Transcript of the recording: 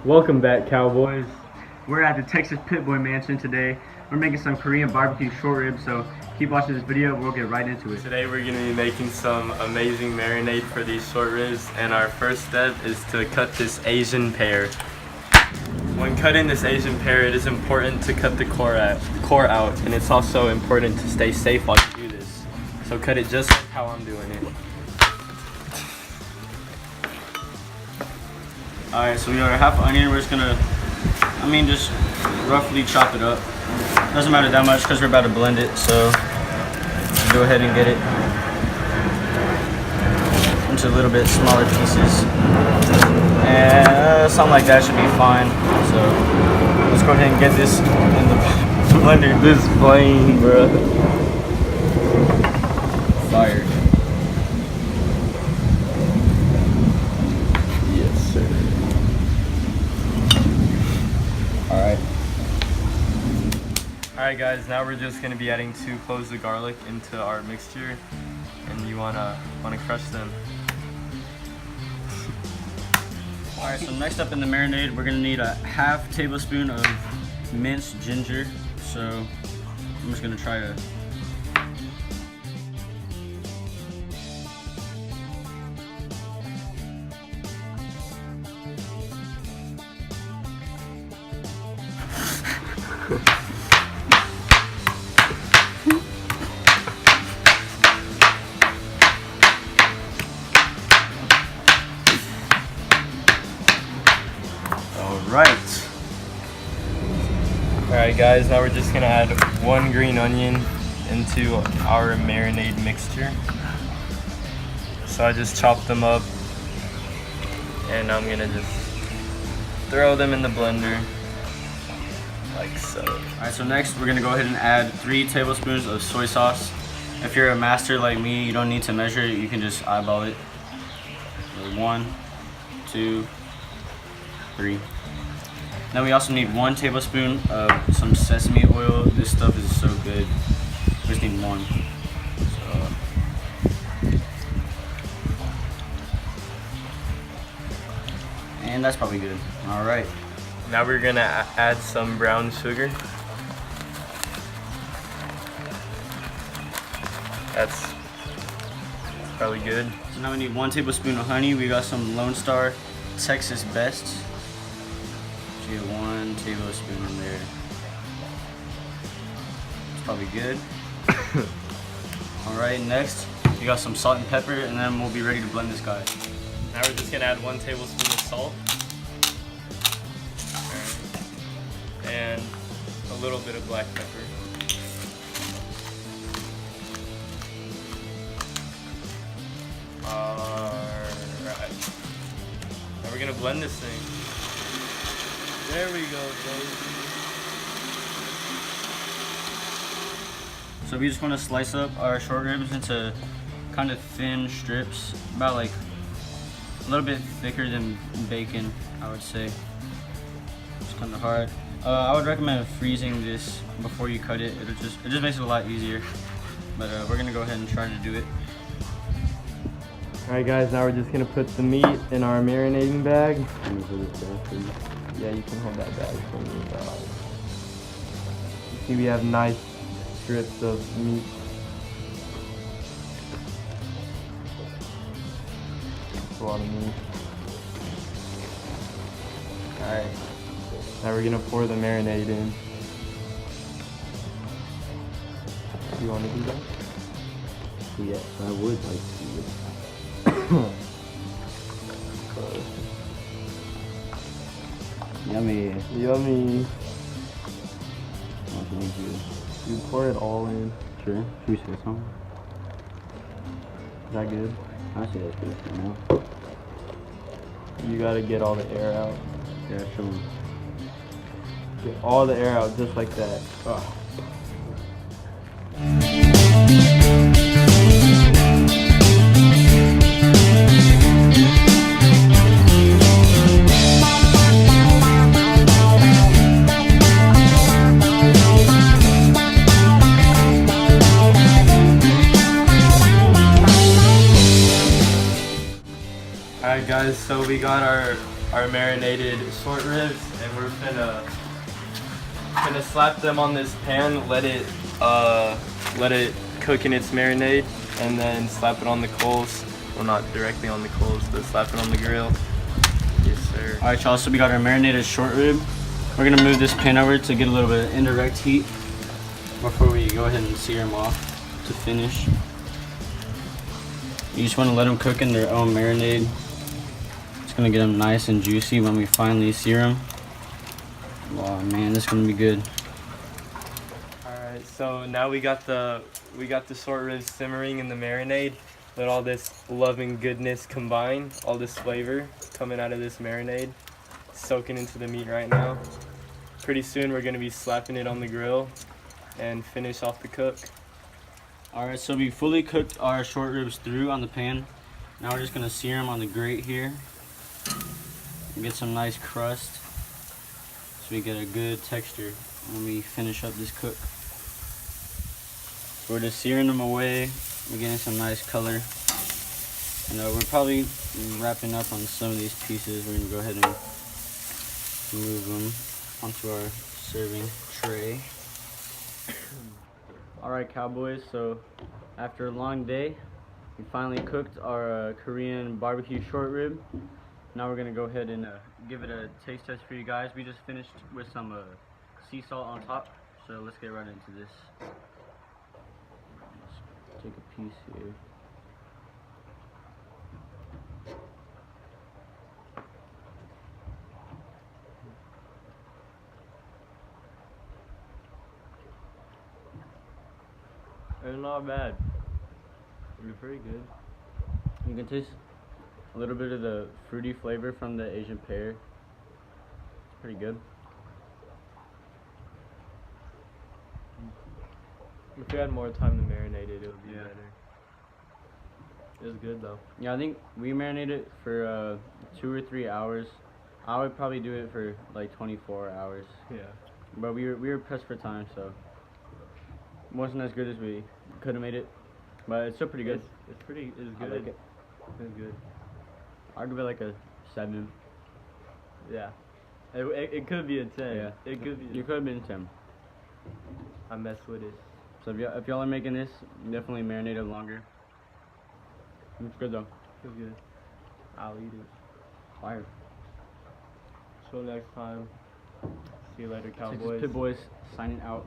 Welcome back, Cowboys. We're at the Texas Pitboy Mansion today. We're making some Korean barbecue short ribs, so keep watching this video. We'll get right into it. Today we're going to be making some amazing marinade for these short ribs, and our first step is to cut this Asian pear. When cutting this Asian pear, it is important to cut the core out, and it's also important to stay safe while you do this. So cut it just like how I'm doing it. Alright, so we got our half onion. We're just gonna, just roughly chop it up. Doesn't matter that much because we're about to blend it, so go ahead and get it into a little bit smaller pieces. And something like that should be fine. So let's go ahead and get this in the blender. This flame, bro. Fire. Alright guys, now we're just going to be adding 2 cloves of garlic into our mixture, and you wanna crush them. Alright, so next up in the marinade, we're going to need a half tablespoon of minced ginger. So I'm just going to try to Alright guys, now we're just going to add 1 green onion into our marinade mixture. So I just chopped them up, and I'm going to just throw them in the blender like so. Alright, so next we're going to go ahead and add 3 tablespoons of soy sauce. If you're a master like me, you don't need to measure it, you can just eyeball it. 1, 2, 3. Then we also need 1 tablespoon of some sesame oil. This stuff is so good. We just need 1. And that's probably good. Alright. Now we're gonna add some brown sugar. That's probably good. So now we need 1 tablespoon of honey. We got some Lone Star Texas Best. So you get 1 tablespoon in there. It's probably good. Alright, next we got some salt and pepper, and then we'll be ready to blend this guy. Now we're just gonna add 1 tablespoon of salt. And a little bit of black pepper. Alright. Now we're gonna blend this thing. There we go, baby. So we just want to slice up our short ribs into kind of thin strips, about like a little bit thicker than bacon, I would say. It's kind of hard. I would recommend freezing this before you cut it. It just makes it a lot easier. But we're gonna go ahead and try to do it. Alright guys, now we're just gonna put the meat in our marinating bag. Yeah, you can hold that bag for me. You see we have nice strips of meat. That's a lot of meat. Alright. Now we're gonna pour the marinade in. You wanna do that? Yes, I would like to do it. Yummy. Yummy. What can we do? You pour it all in. Sure. Should we say something? Is that good? I say that's good for now. You gotta get all the air out. Yeah, show me. Get all the air out just like that. Ugh. Alright guys, so we got our our marinated short ribs, and we're gonna slap them on this pan, let it cook in its marinade, and then slap it on the coals. Well, not directly on the coals, but slap it on the grill. Yes, sir. All right, y'all. So we got our marinated short rib. We're gonna move this pan over to get a little bit of indirect heat before we go ahead and sear them off to finish. You just want to let them cook in their own marinade. It's gonna get them nice and juicy when we finally sear them. Wow, man, this is gonna be good. Alright, so now we got the short ribs simmering in the marinade. Let all this love and goodness combine, all this flavor coming out of this marinade, soaking into the meat right now. Pretty soon we're gonna be slapping it on the grill and finish off the cook. Alright, so we fully cooked our short ribs through on the pan. Now we're just gonna sear them on the grate here and get some nice crust so we get a good texture when we finish up this cook. So we're just searing them away. We're getting some nice color. And we're probably wrapping up on some of these pieces. We're gonna go ahead and move them onto our serving tray. Alright, cowboys, so after a long day, we finally cooked our Korean barbecue short rib. Now we're gonna go ahead and give it a taste test for you guys. We just finished with some sea salt on top, so let's get right into this. Let's take a piece here. It's not bad. It's pretty good. You can taste a little bit of the fruity flavor from the Asian pear. It's pretty good. If we had more time to marinate it, it would be better. It was good though. Yeah, I think we marinated it for 2 or 3 hours. I would probably do it for like 24 hours. Yeah. But we were pressed for time, so it wasn't as good as we could have made it. But it's still pretty good. It's good. I like it. It's good. I'd give it like a 7. Yeah. It could be a 10. Yeah. It could be. You could have been 10. I mess with it. So if y'all are making this, definitely marinate it longer. It's good though. It's good. I'll eat it. Fire. So next time. See you later, Cowboys. Texas Pit Boys signing out.